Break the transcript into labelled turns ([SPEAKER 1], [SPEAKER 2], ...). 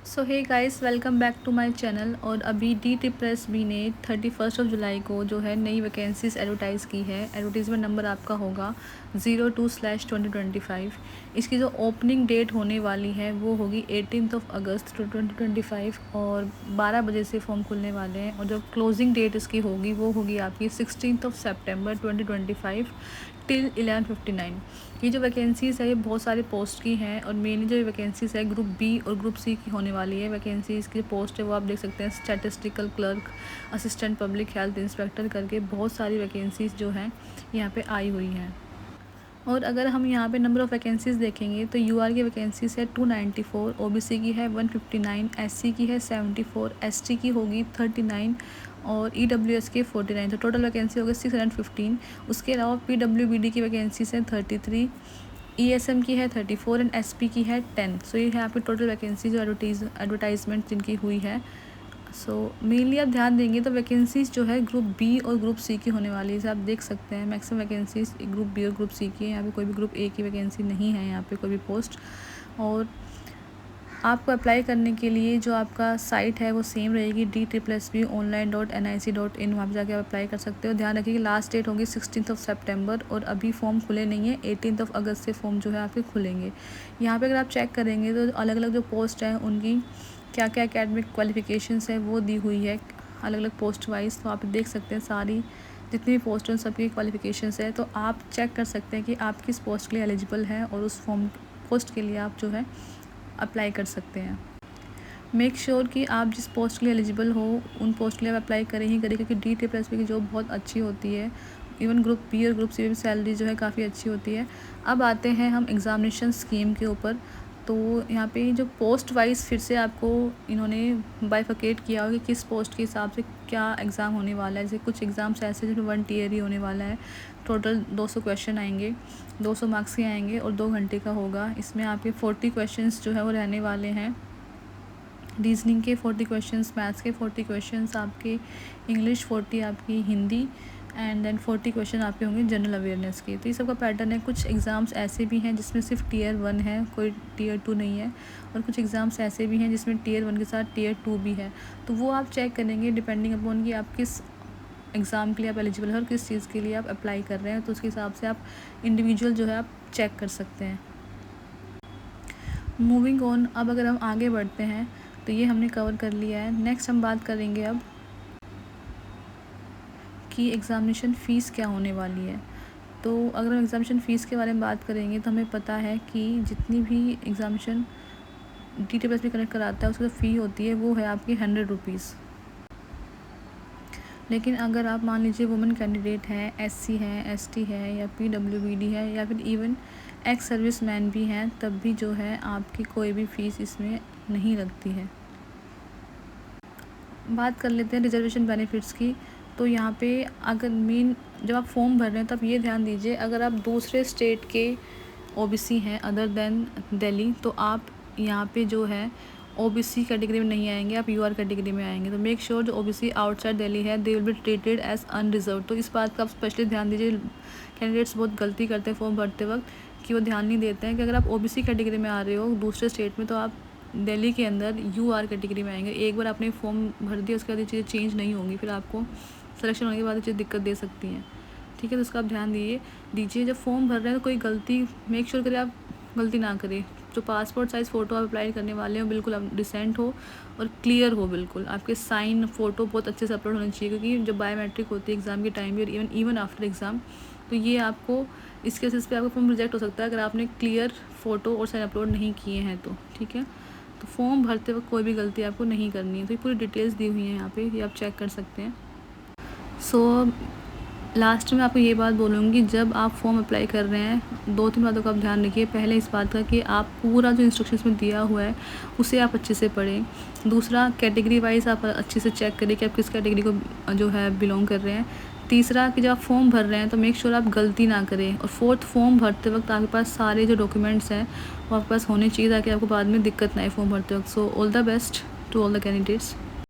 [SPEAKER 1] So hey guys, welcome back to my channel. और अभी DSSB ने 31 जुलाई को जो है नई वैकेंसीज़ एडवर्टाइज़ की है। एडवर्टीज़मेंट नंबर आपका होगा 02/2025। इसकी जो ओपनिंग डेट होने वाली है वो होगी 18 अगस्त 2025 और 12 बजे से फॉर्म खुलने वाले हैं। और जो क्लोजिंग डेट इसकी होगी वो होगी आपकी 16 सितंबर 2025 टिल 11:59। ये जो वैकेंसीज़ है ये बहुत सारे पोस्ट की हैं और मेनली जो वैकेंसीज़ है ग्रुप बी और ग्रुप सी की होने वाली है। वैकेंसीज़ की पोस्ट है वो आप देख सकते हैं, statistical clerk, assistant public health inspector करके बहुत सारी वैकेंसीज़ जो हैं यहाँ पे आई हुई हैं। और अगर हम यहाँ पे नंबर ऑफ़ वैकेंसीज़ देखेंगे तो यूआर की वैकेंसीज़ है 294, ओबीसी की है 159, एससी की है 74, एसटी की होगी 39 और ईडब्ल्यूएस की 49। तो टोटल वैकेंसी होगी 615। उसके अलावा पीडब्ल्यूबीडी की वैकेंसीज़ है 33, ईएसएम की है 34 एंड एसपी की है 10। सो ये है आपकी टोटल वैकेंसी जो एडवर्टाइजमेंट जिनकी हुई है। सो मेनली आप ध्यान देंगे तो वैकेंसीज़ जो है ग्रुप बी और ग्रुप सी की होने वाली है। जैसे आप देख सकते हैं मैक्सिमम वैकेंसीज़ ग्रुप बी और ग्रुप सी की है। यहाँ पे कोई भी ग्रुप ए की वैकेंसी नहीं है, यहाँ पे कोई भी पोस्ट। और आपको अप्लाई करने के लिए जो आपका साइट है वो सेम रहेगी, DSSBonline.nic.in। वहाँ पर जाके आप अप्लाई कर सकते हो। ध्यान रखिए कि लास्ट डेट होगी 16 सितंबर और अभी फॉर्म खुले नहीं है। 18 अगस्त से फॉर्म जो है आपके खुलेंगे। यहाँ पे अगर आप चेक करेंगे तो अलग अलग जो पोस्ट हैं उनकी क्या क्या एकेडमिक क्वालिफ़िकेशंस है वो दी हुई है अलग अलग पोस्ट वाइज। तो आप देख सकते हैं सारी जितनी भी पोस्ट हैं सबकी क्वालिफ़िकेशंस है, तो आप चेक कर सकते हैं कि आप किस पोस्ट के लिए एलिजिबल हैं और उस पोस्ट के लिए आप जो है अप्लाई कर सकते हैं। मेक श्योर कि आप जिस पोस्ट के लिए एलिजिबल हो उन पोस्ट के लिए आप अप्लाई करें ही करें, क्योंकि DSSB की जॉब बहुत अच्छी होती है। इवन ग्रुप बी और ग्रुप सी में भी सैलरी जो है काफ़ी अच्छी होती है। अब आते हैं हम एग्ज़ामिनेशन स्कीम के ऊपर। तो यहाँ पे जो पोस्ट वाइज फिर से आपको इन्होंने बाइफिकेट किया हो कि किस पोस्ट के हिसाब से क्या एग्ज़ाम होने वाला है। जैसे कुछ एग्ज़ाम्स ऐसे जिसमें 1 टीयर ही होने वाला है। टोटल 200 क्वेश्चन आएंगे, 200 मार्क्स के आएंगे और 2 घंटे का होगा। इसमें आपके 40 क्वेश्चंस जो है वो रहने वाले हैं। रीजनिंग के 40 क्वेश्चंस, मैथ्स के 40 क्वेश्चंस, आपके इंग्लिश 40, आपकी हिंदी एंड देन 40 क्वेश्चन आपके होंगे जनरल अवेयरनेस के। तो ये सब का पैटर्न है। कुछ एग्ज़ाम्स ऐसे भी हैं जिसमें सिर्फ टियर 1 है, कोई टियर 2 नहीं है। और कुछ एग्ज़ाम्स ऐसे भी हैं जिसमें टियर 1 के साथ टियर 2 भी है। तो वो आप चेक करेंगे डिपेंडिंग अपॉन कि आप किस एग्ज़ाम के लिए आप एलिजिबल है और किस चीज़ के लिए आप अप्लाई कर रहे हैं। तो उसके हिसाब से आप इंडिविजुअल जो है आप चेक कर सकते हैं। मूविंग ऑन, अब अगर हम आगे बढ़ते हैं तो ये हमने कवर कर लिया है। नेक्स्ट हम बात करेंगे अब कि एग्ज़ामिनेशन फ़ीस क्या होने वाली है। तो अगर हम एग्ज़ामिनेशन फ़ीस के बारे में बात करेंगे तो हमें पता है कि जितनी भी एग्ज़ामिनेशन DSSB कनेक्ट कराता है उसकी जो फ़ी होती है वो है आपकी 100 रुपीज़। लेकिन अगर आप मान लीजिए वुमेन कैंडिडेट हैं, SC है, ST है या PWBD है या फिर इवन एक्स सर्विस मैन भी हैं, तब भी जो है आपकी कोई भी फ़ीस इसमें नहीं लगती है। बात कर लेते हैं रिजर्वेशन बेनिफिट्स की। तो यहाँ पे अगर जब आप फॉर्म भर रहे हैं तब ये ध्यान दीजिए, अगर आप दूसरे स्टेट के OBC हैं अदर देन दिल्ली तो आप यहाँ पे जो है OBC कैटेगरी में नहीं आएंगे, आप UR कैटेगरी में आएंगे। तो मेक श्योर जो OBC आउटसाइड दिल्ली है they will be treated as unreserved. तो इस बात का आप स्पेशली ध्यान दीजिए। कैंडिडेट्स बहुत गलती करते हैं फॉर्म भरते वक्त कि वो ध्यान नहीं देते हैं कि अगर आप OBC कैटेगरी में आ रहे हो दूसरे स्टेट में तो आप दिल्ली के अंदर UR कैटेगरी में आएंगे। एक बार आपने फॉर्म भर दिया उसके बाद ये चीज़ें चेंज नहीं होंगी, फिर आपको सिलेक्शन होने के बाद ये चीज़ें दिक्कत दे सकती हैं। ठीक है, तो उसका आप ध्यान दीजिए। जब फॉर्म भर रहे हैं तो कोई गलती मेक श्योर करें आप गलती ना करें। जो पासपोर्ट साइज़ फ़ोटो आप अप्लाई करने वाले हो बिल्कुल आप डिसेंट हो और क्लियर हो बिल्कुल। आपके साइन फ़ोटो बहुत अच्छे से अपलोड होने चाहिए, क्योंकि जब बायोमेट्रिक होती है एग्ज़ाम के टाइम भी और इवन आफ्टर एग्ज़ाम, तो ये आपको इस केसेस पे आपका फॉर्म रिजेक्ट हो सकता है अगर आपने क्लियर फ़ोटो और साइन अपलोड नहीं किए हैं तो। ठीक है, तो फॉर्म भरते वक्त कोई भी गलती आपको नहीं करनी है। तो ये पूरी डिटेल्स दी हुई हैं यहाँ पे, ये आप चेक कर सकते हैं। सो लास्ट में आपको ये बात बोलूँगी, जब आप फॉर्म अप्लाई कर रहे हैं 2-3 बातों का आप ध्यान रखिए। पहले इस बात का कि आप पूरा जो इंस्ट्रक्शंस में दिया हुआ है उसे आप अच्छे से पढ़ें। दूसरा, कैटेगरी वाइज आप अच्छे से चेक करें कि आप किस कैटेगरी को जो है बिलोंग कर रहे हैं। तीसरा, कि जब आप फॉर्म भर रहे हैं तो मेक श्योर आप गलती ना करें। और फोर्थ, फॉर्म भरते वक्त आपके पास सारे जो डॉक्यूमेंट्स हैं वो आपके पास होने चाहिए ताकि आपको बाद में दिक्कत ना आए फॉर्म भरते वक्त। So all the best to all the candidates.